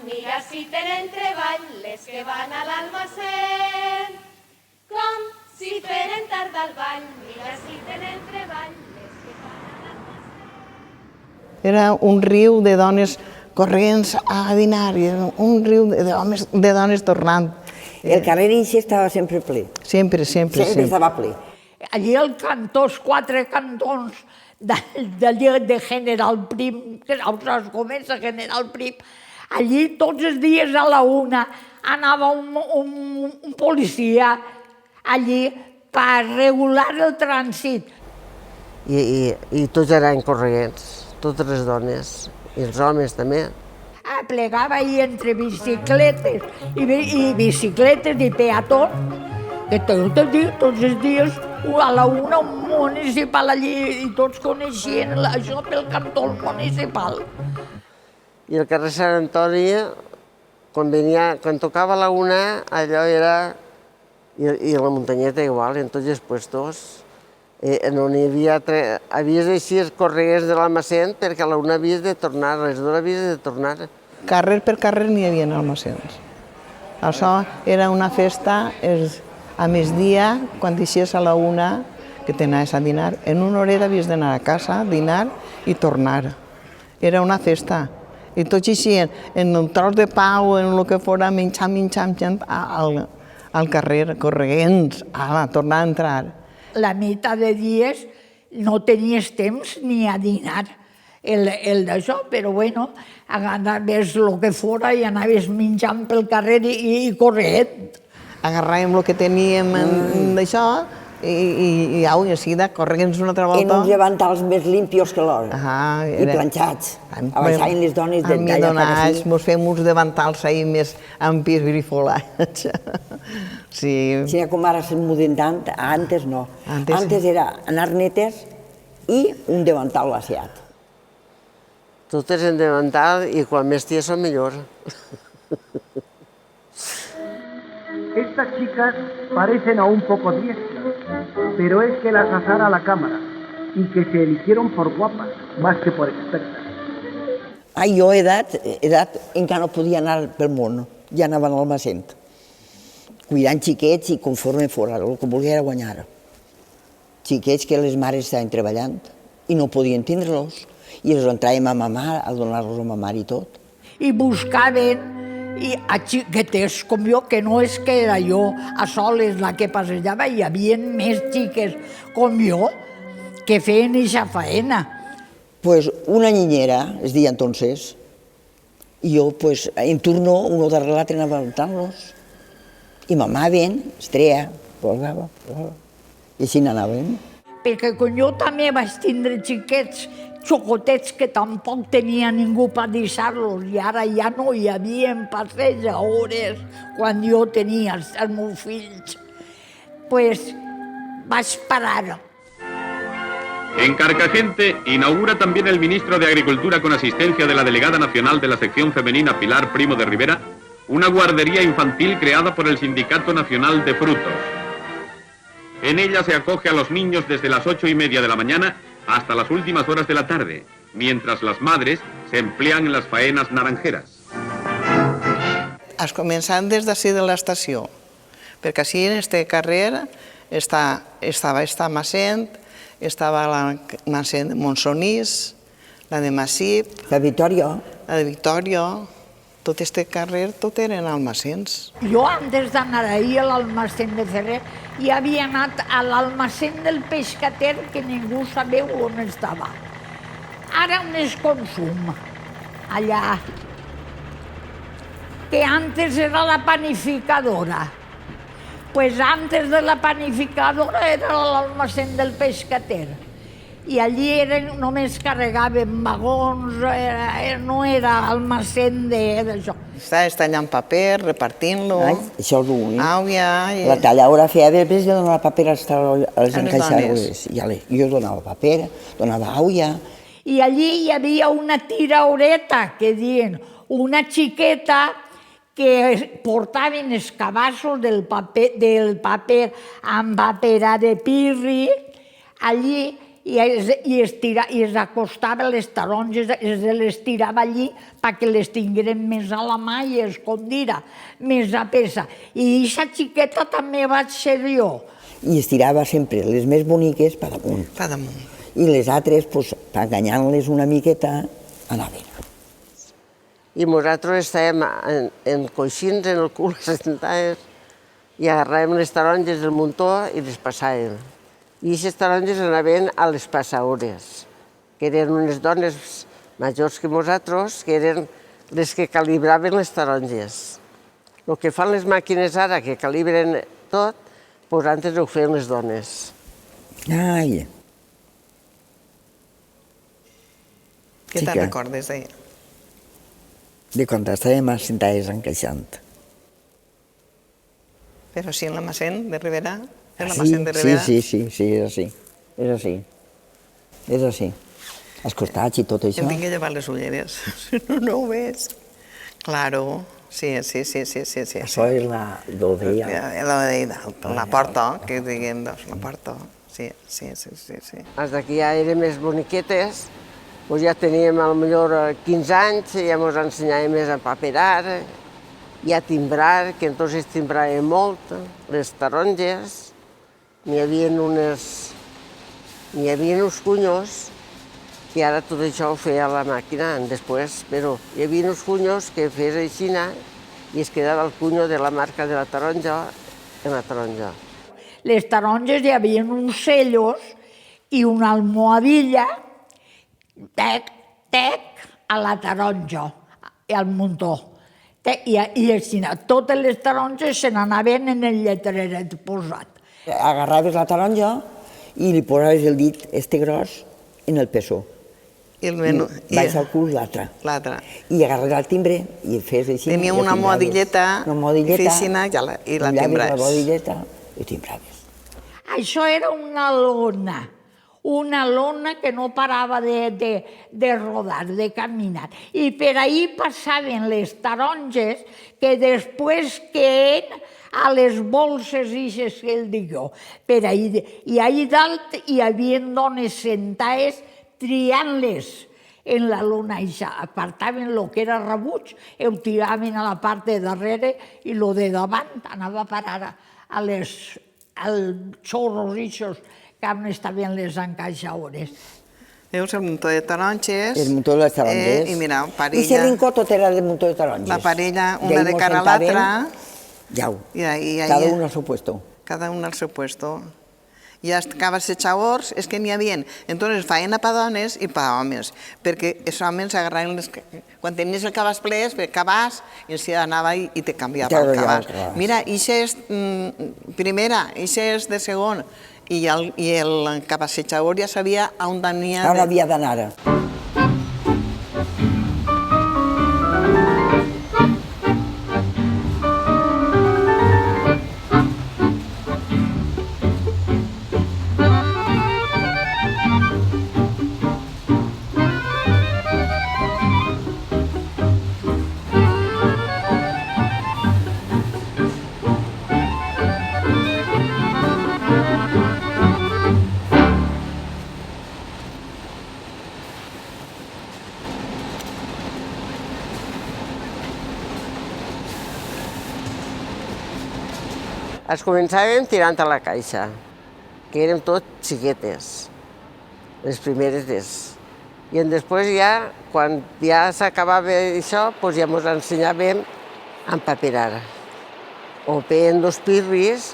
Mira si tenen treball les que van a l'almacén. Com si feren tard al ball. Mira si tenen treball les que van a l'almacén. Era un riu de dones corrents a dinar, i un riu de dones tornant. El carrer Ixi estava sempre ple. Sempre, sempre, Sempre estava ple. Allí el cantó, els 4 cantons de General Prim, que aleshores comença General Prim, allí tots els dies a la 1 anava un policia allí per regular el trànsit. I tots eren corrents, totes les dones, i els homes també. Plegava ahí entre bicicletes i peatons, que tots els dies a la 1 un municipal allí i tots coneixien això pel cantó municipal. I el carrer Sant Antoni, quan tocava la 1, allò era... I la muntanyeta igual, en tots els puestos. No n'hi havia... Havies així els correguers de l'almacén perquè a la 1 havies de tornar, a les 2 havies de tornar. Carrer per carrer n'hi havia almacens. Això era una festa a migdia, quan eixies a la 1, que t'anaves a dinar. En una horeta havies d'anar a casa, dinar i tornar. Era una festa. I tots eixien en un tros de pa o en el que fora, menjant al carrer, corrents, a tornar a entrar. La meitat de dies no tenies temps ni a dinar el d'això, però bueno, anaves el que fora i anaves menjant pel carrer i corrent. Agarràvem el que teníem d'això i au, i així de corrents una altra volta. En uns davantals més limpios que l'hora. I planxats. Abaixaven les dones d'allà per donats, mos fem uns davantals ahí més amplis, brifolats. Sí. Sí, com ara se'n muden tant, antes no. Antes era anar netes i un davantal vaciat. Totes en davantal i quan més tieso millor. Estas chicas parecen aún poco diestras, pero es que las azara la cámara y que se eligieron por guapas, más que por expertas. Jo, edat, encara no podia anar pel món, ja anava a l'almacén, cuidant xiquets i conforme fora, el que volia era guanyar. Xiquets que les mares estaven treballant i no podien tindre-los, i els entràvem a mamar, a donar-los a mamar i tot. I buscaven a xiquetes com jo, que no és que era jo a soles la que passejava, hi havia més xiques com jo que feien eixa faena. Pues una niñera, es deia entonces, y yo pues en turno uno de relate anava levantant-los i mamaven, es treia, posava, i així n'anàvem. Perquè quan jo també vaig tindre xiquets, xocotets que tampoc tenia ningú per deixar-los i ara ja no hi havia passejadores quan jo tenia els meus fills, pues vaig parar. En Carcagente inaugura también el ministro de Agricultura, con asistencia de la delegada nacional de la sección femenina Pilar Primo de Rivera, una guardería infantil creada por el Sindicato Nacional de Frutos. En ella se acoge a los niños desde las 8:30 de la mañana hasta las últimas horas de la tarde, mientras las madres se emplean en las faenas naranjeras. Has començat des d'ací de l'estació, perquè així en este carrer estava esta Massent, estava la Massent de Monsonís, la de Massip, La Victòria. la de Victòria, tot este carrer, tot eren almacens. Jo, antes d'anar ahir a l'almacén de Ferrer, ja havia anat a l'almacén del pescater, que ningú sabeu on estava. Ara on es consum, allà, que antes era la panificadora. pues antes de la panificadora era l'almacén del pescater. I allí només carregaven vagons, no era almacén d'això. Estaves tallant paper, repartint-lo. Això és l'únic. Àuia... La talladora feia després de donar paper a les dones. encaixadores. Jo donava paper, donava àuia. I allí hi havia una tiraureta, que diuen, una xiqueta que portaven els cabassos del paper amb papera de pirri, allí, i es acostava les taronges, les tirava allí perquè les tingueren més a la mà i escondira més a peça. I aquesta xiqueta també vaig ser jo. I estirava sempre les més boniques per damunt. Per damunt. I les altres, enganyant-les una miqueta, anaven. I nosaltres estàvem en coixins, en el cul, sentades, i agarràvem les taronges del muntó i les passàvem. I aquestes taronges anaven a les passadores, que eren unes dones majors que nosaltres, que eren les que calibraven les taronges. El que fan les màquines ara, que calibren tot, doncs antes ho feien les dones. Ai! Què te'n recordes d'ella? De quan estàvem assentades encaixant. Però sí, en l'almacén de Ribera? En l'almacén de Ribera? Sí, és així. És així. És així. Els costats i tot això. Em tinc que llevar les ulleres, si no, no ho veig. Claro, sí. Això és l'odeia. La porta, que diguem, doncs, la porta. Sí. Els d'aquí ja érem més boniquetes, doncs ja teníem potser 15 anys, ja ens ensenyàvem més a paperar i a timbrar, que entonces timbràvem molt, les taronges. N'hi havia uns cunyos, que ara tot això ho feia la màquina després, però hi havia uns cunyos que feies aixina i es quedava el cunyo de la marca de la taronja en la taronja. Les taronges hi havia uns cellos i una almohadilla, tec, a la taronja, al muntó. I totes les taronges se n'anaven en el lletreret posat. Agarraves la taronja i li posaves el dit, gros, en el pessó. I el menú... Baix al cul l'altre. L'altre. I agarraves el timbre i fes així. Tenia una modilleta, oficina, i la timbraves. La modilleta i timbraves. Això era una lona que no parava de rodar, de caminar. I per ahí passaven les taronges que després queden a les bolses ixes que el dic jo. I allà dalt hi havia dones sentades triant-les en la lona ixa. Apartaven el que era rebuig, ho tiraven a la part de darrere i el de davant anava a parar als xorros ixos que on estaven les encaixadores. Veus el muntó de taronges. El muntó de les taronges. I mira, parella... I ese rincó tot era del muntó de taronges. La parella, una de cara a l'altra. Jau, cada uno al seu puesto. Cada uno al seu puesto. I acabes de xavors, és que n'hi havia. Entonces, feina per dones i per homes, perquè els homes agarraven les... Quan tenies el cabàs ple, cabàs, i si anava i te canviava el cabàs. Mira, ixa és primera, ixa és de segon, i el cabassetjador ja sabia on tenia... On havia d'anar. Es començàvem tirant a la caixa, que érem tot xiquetes, les primeres. I després ja, quan ja s'acabava això, doncs ja ens ensenyàvem a empaperar. O feien dos pirris,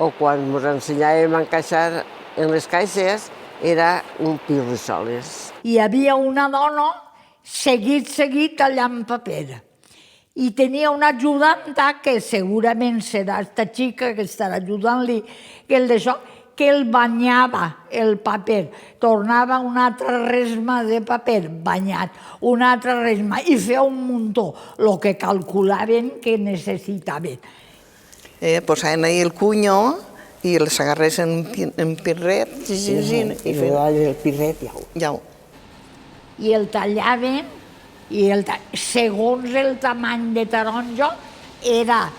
o quan ens ensenyàvem a encaixar en les caixes, era un pirri soles. Hi havia una dona seguit tallant paper. I tenia una ajudanta, que segurament serà esta xica que estarà ajudant-li, que el banyava el paper. Tornava una altra resma de paper banyat, una altra resma, i feia un muntó, el que calculaven que necessitaven. Posaven ahí el cuño i els agarrés en pirret i feien el pirret, ja. I el tallaven, i segons el tamany de taronja era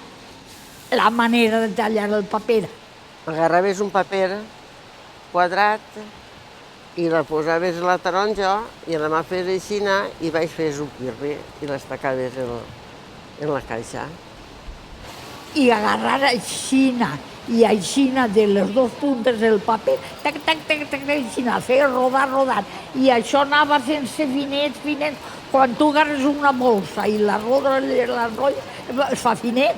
la manera de tallar el paper. Agarraves un paper quadrat i la posaves a la taronja i la mà fes així i vaig fes un pirri i les tacaves en la caixa. I agarrar aixina i aixina de les dues puntes del paper, tac, tac, tac, tac, aixina, feia rodar, i això anava fent-se finets. Quan tu agarres una bolsa i la rodes, es fa finet,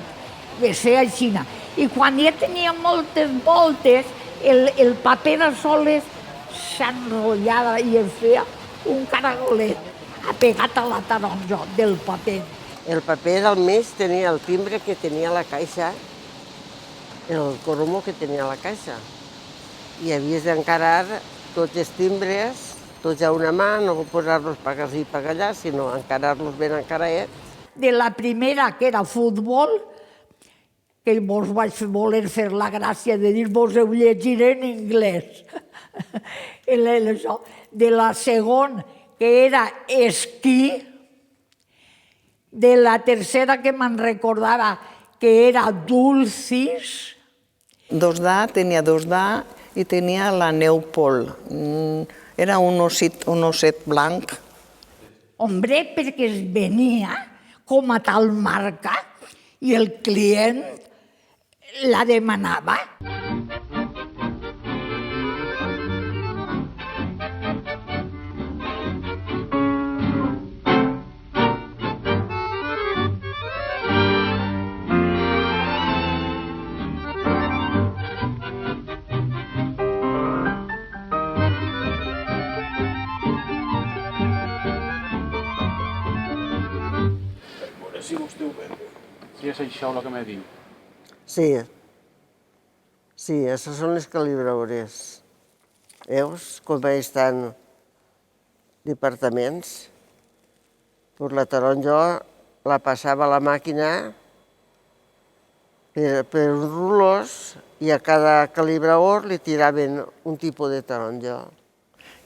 es feia aixina. I quan ja tenia moltes voltes, el paper a soles s'enrotllava i es feia un caragolet apegat a la taronja del paper. El paper al mig tenia el timbre que tenia la caixa, el cromo que tenia la caixa. I havies d'encarar tots els timbres, tots a una mà, no posar-los per ací i per allà, sinó encarar-los ben encarats. De la primera, que era futbol, que vos vaig voler fer la gràcia de dir vos heu llegit en anglès. De la segona, que era esquí. De la tercera, que me'n recordava, que era dulcis. Tenia 2D i tenia la Neupol. Era un osset blanc. Hombre, perquè es venia com a tal marca i el client la demanava. Si és això el que me diu. Sí, aquestes són les calibradores. Veus com estan departaments? Pues la taronja la passava a la màquina per uns rulors i a cada calibrador li tiraven un tipus de taronja.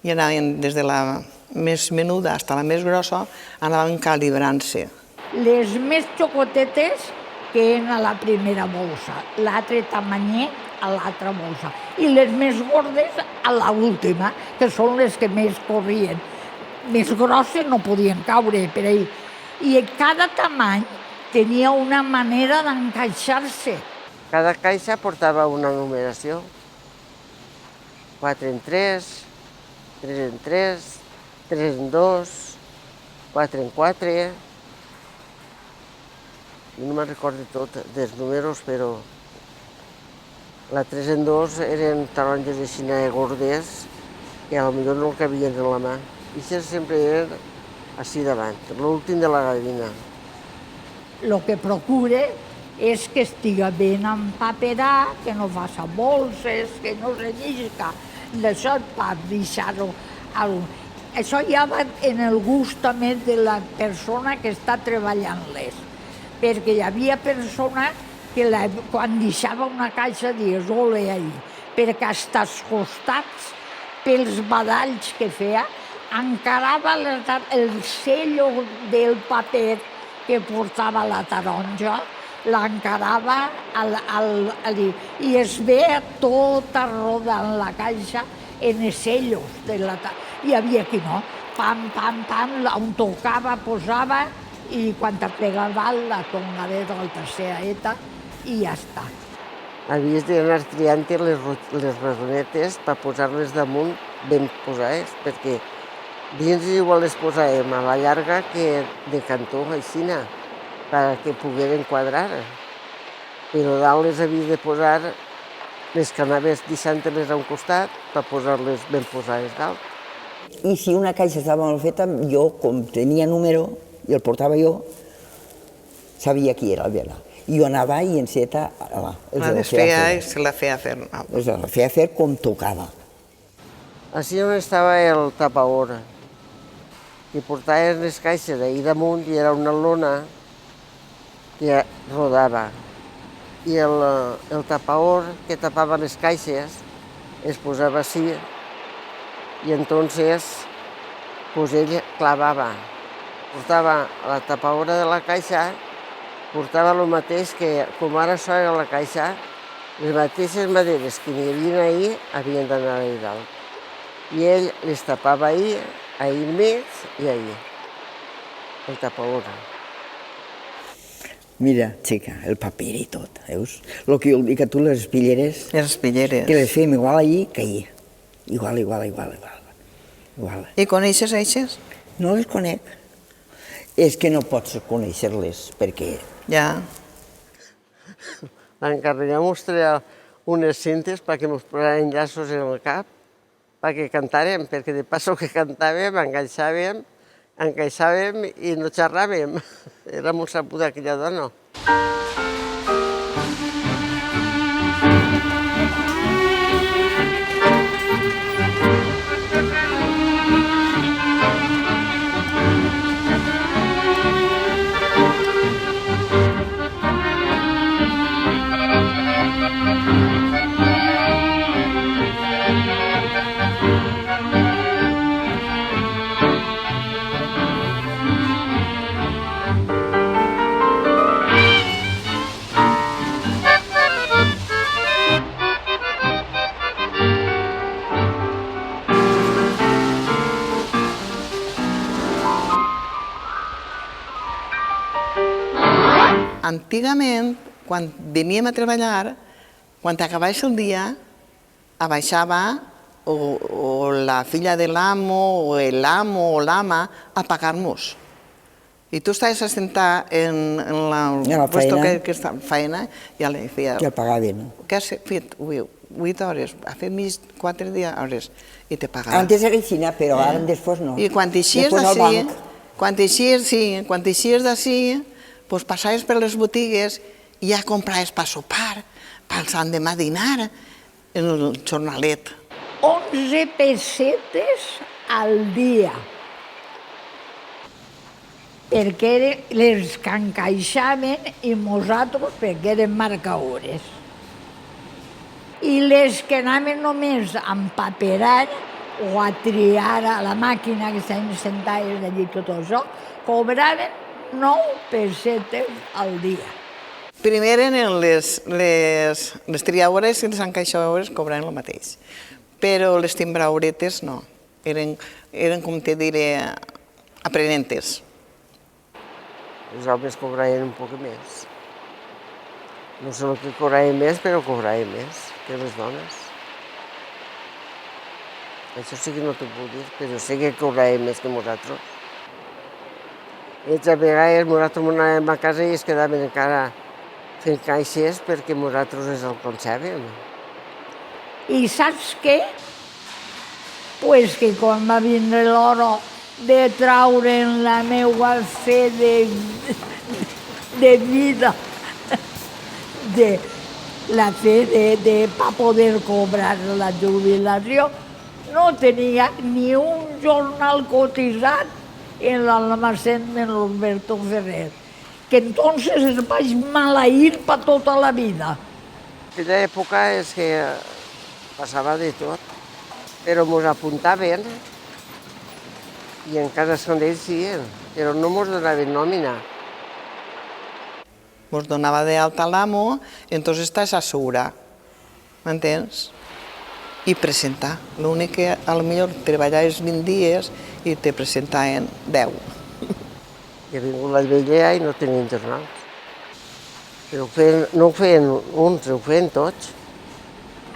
I anaven des de la més menuda fins a la més grossa, anaven calibrant-se. Les més xocotetes que eren a la primera bossa, l'altre tamanyet a l'altra bossa, i les més gordes a l'última, que són les que més corrien. Més grosses no podien caure per ahí. I cada tamany tenia una manera d'encaixar-se. Cada caixa portava una numeració. 4 en 3, 3 en 3, 3 en 2, 4 en 4... No me'n recordo tot dels números, però la 3 en 2 eren taronges així gordes que potser no cabien en la mà. I això sempre era així davant, l'últim de la gavina. El que procure és que estigui ben empaperat, que no faci bolses, que no se llisca. D'això per deixar-ho. Això ja va en el gust també de la persona que està treballant-les. Perquè hi havia persones que quan deixava una caixa dies ole ahí, perquè als costats, pels badalls que feia, encarava el cello del paper que portava la taronja, l'encarava i es veia tota rodant la caixa en els cellos de la taronja. Hi havia qui no, pam, pam, pam, on tocava, posava, i quan t'aplegava la tongadeta o la tercera i ja està. Havies d'anar triant les radonetes per posar-les damunt ben posades, perquè dins igual les posàvem a la llarga que de cantó, aixina, perquè pogueren quadrar. Però dalt les havies de posar les que anaves deixant-les a un costat per posar-les ben posades dalt. I si una caixa estava mal feta, jo, com tenia número, i el portava jo, sabia qui era el Vela. I jo anava i enceta, La desfeia i se la feia fer. Els la feia fer com tocava. Així on estava el tapaora, que portava les caixes ahir damunt i era una lona que rodava. I el tapaor que tapava les caixes es posava així i entonces pues ell clavava. Portava la tapaora de la caixa, portava el mateix que, com ara això era la caixa, les mateixes maderes que n'hi havia ahir havien d'anar allà dalt. I ell les tapava ahir al mig i ahir, el tapaora. Mira, xica, el paper i tot, veus? El que jo dic a tu, les espilleres, Les espilleres. que les fèiem igual allí que ahir. Igual. I coneixes eixes? No les conec. És que no pots conèixer-les, perquè... Ja. L'encarregam unes cintes perquè ens posaven llaços en el cap, perquè cantàrem, perquè de passo que cantàvem, encaixàvem i no xerràvem. Era molt sabuda aquella dona. Antigament, quan veníem a treballar, quan acabaves el dia, abaixava o la filla de l'amo, o l'amo o l'ama, a pagar-nos. I tu estaves assentat en la feina. que està feina, i ja li feia... Que el pagaven. Què has fet? 8 hores, ha fet més 4 hores, i te pagaven. Antes era així, però ara després no. I quan eixies d'ací, quan eixies d'ací, doncs passaves per les botigues i ja compraves per sopar, per l'endemà dinar, en el jornalet. 11 pessetes al dia. Perquè eren les que encaixaven i nosaltres, perquè eren marcadores. I les que anaven només a empaperar o a triar a la màquina que estaven sentades d'allí tot això, cobraven 9 pessetes al dia. Primer eren les triadores i les encaixadores cobraven el mateix, però les timbrauretes no, eren com te diré, aprenentes. Els homes cobraven un poc més. No sé el que cobraven més, però cobraven més que les dones. Això sí que no t'ho puc dir, però sé que cobraven més que nosaltres. Ells a vegades nosaltres anàvem a casa i es quedaven encara fent caixes perquè nosaltres els alcançàvem. I saps què? Pues que quan va vindre l'hora de traure'n la meua fe de vida, de la fe per poder cobrar la jubilació, no tenia ni un jornal cotitzat en l'almacén de l'Alberto Ferrer, que entonces es vaig maleir per tota la vida. Aquella època és que passava de tot, però ens apuntaven i encara són d'ells sí, però no ens donaven nòmina. Ens donava d'alta l'amo, entonces estàs a assegurar, m'entens? I presentar. L'únic que potser treballaves 20 dies i te presentaven 10. I ha vingut la vella i no tenien jornals. Però no ho feien uns, ho feien tots.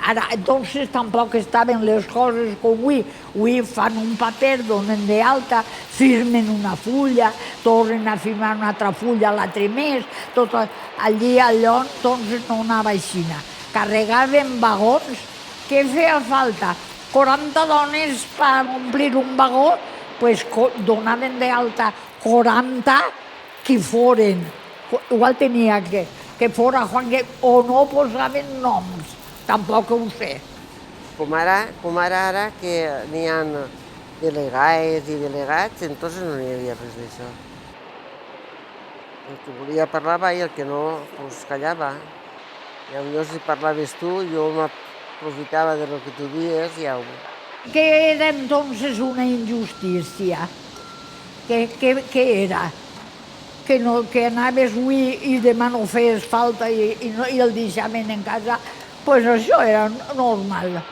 Ara, entonces tampoc estaven les coses com avui. Avui fan un paper, donen d'alta, firmen una fulla, tornen a firmar una altra fulla l'altre mes, tot allí, allò, entonces no anava així. Carregaven vagons. Què feia falta? 40 dones per omplir un vagó, doncs donaven d'alta 40 que foren igual tenia que fora Juan o no posaven noms, tampoc ho sé. Com ara que n'hi ha delegades i delegats, entonces no n'hi havia res d'això. El que volia parlava i el que no, pues callava. I potser si parlaves tu, jo m'aprofitava de lo que tu dies i au. ¿Qué era entonces una injusticia? ¿Qué era? Que anaves avui i demà no feies falta i el deixaven en casa, pues això era normal.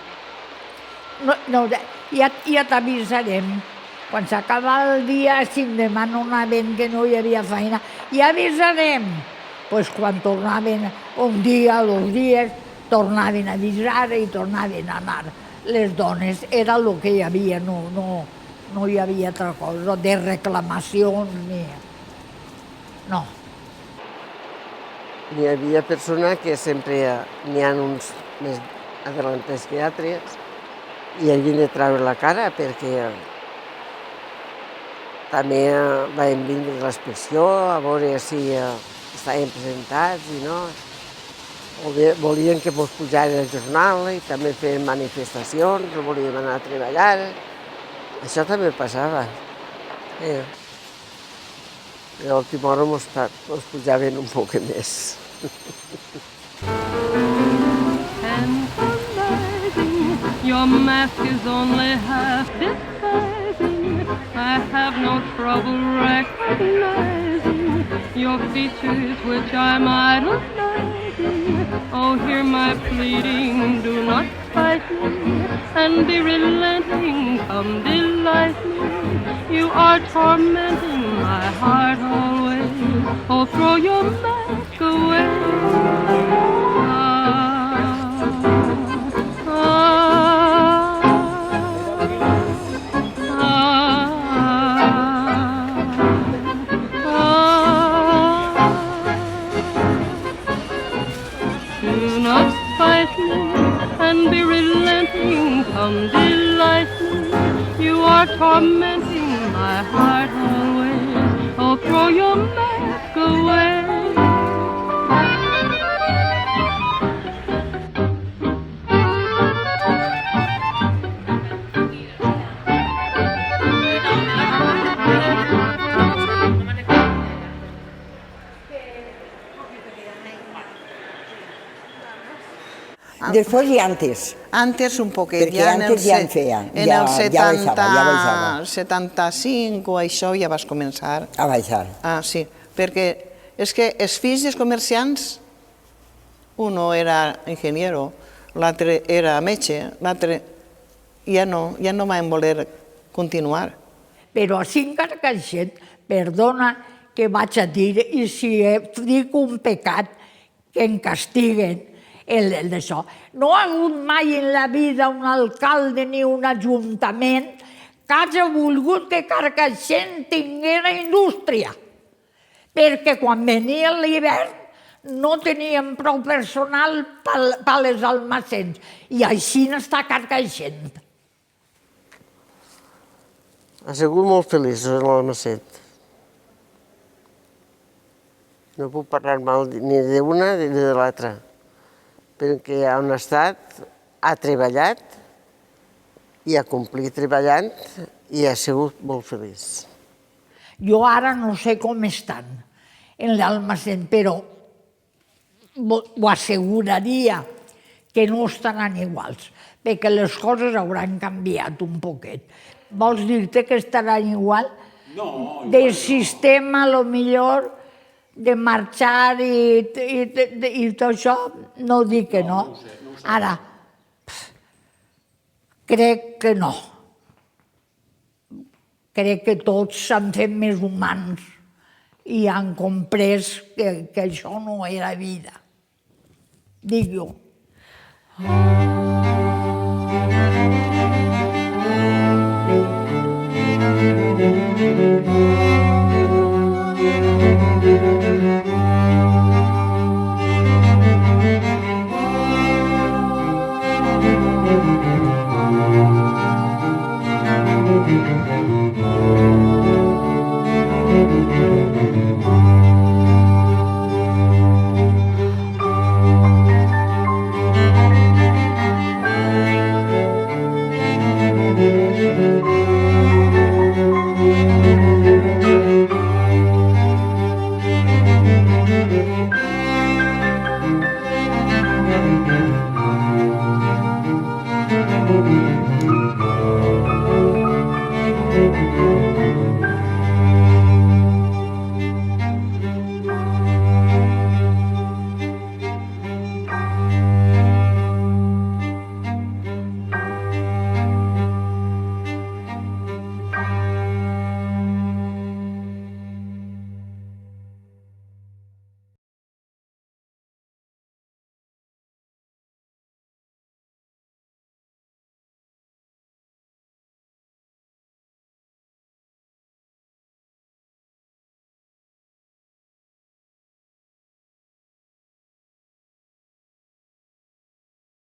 No, ja t'avisarem. Quan s'acaba el dia, si demà no anaven, que no hi havia feina, ja avisarem. Pues quan tornaven un dia, 2 dies, tornaven a avisar i tornaven a anar. Les dones era el que hi havia, no hi havia altra cosa, de reclamacions ni... No. N'hi havia persones que sempre n'hi ha uns més adelantats que altres i havien de treure la cara perquè també van vindre a l'expressió a veure si estaven presentats i no. O bé volien que mos pujaren al jornal i també feien manifestacions, no volíem anar a treballar. Això també passava. I a l'última hora mos pujaven un poc més. Your mask is only half disguising. I have no trouble recognizing your features which I'm idolizing. Oh, hear my pleading, do not fight me, and be relenting, come delight me. You are tormenting my heart always. Oh, throw your mask away. Do not fight me and be relenting, come delight me. You are tormenting my heart always. Oh, throw your mask away. Después y antes. Antes un poquet, Perquè antes ja en feia, en ja el baixava. 75 o això ja vas començar. A baixar. Ah, sí, perquè és que els fills dels comerciants, uno era ingeniero, l'altre era metge, l'altre ja no van voler continuar. Però així encara que això, perdona que vaig a dir, i si dic un pecat, que em castiguen, el d'això. No ha hagut mai en la vida un alcalde ni un ajuntament que hagi volgut que Carcaixent tinguera indústria, perquè quan venia l'hivern no teníem prou personal per les almacens, i així n'està Carcaixent. Ha sigut molt feliços en l'almacet. No puc parlar mal ni d'una ni de l'altra, perquè on ha estat, ha treballat i ha complit treballant i ha sigut molt feliç. Jo ara no sé com estan en l'almacén, però ho asseguraria que no estaran iguals, perquè les coses hauran canviat un poquet. Vols dir-te que estaran igual? No. De sistema, a lo millor, de marxar i tot això, no dic que no. Ara, crec que no. Crec que tots s'han fet més humans i han comprès que això no era vida. Dic jo.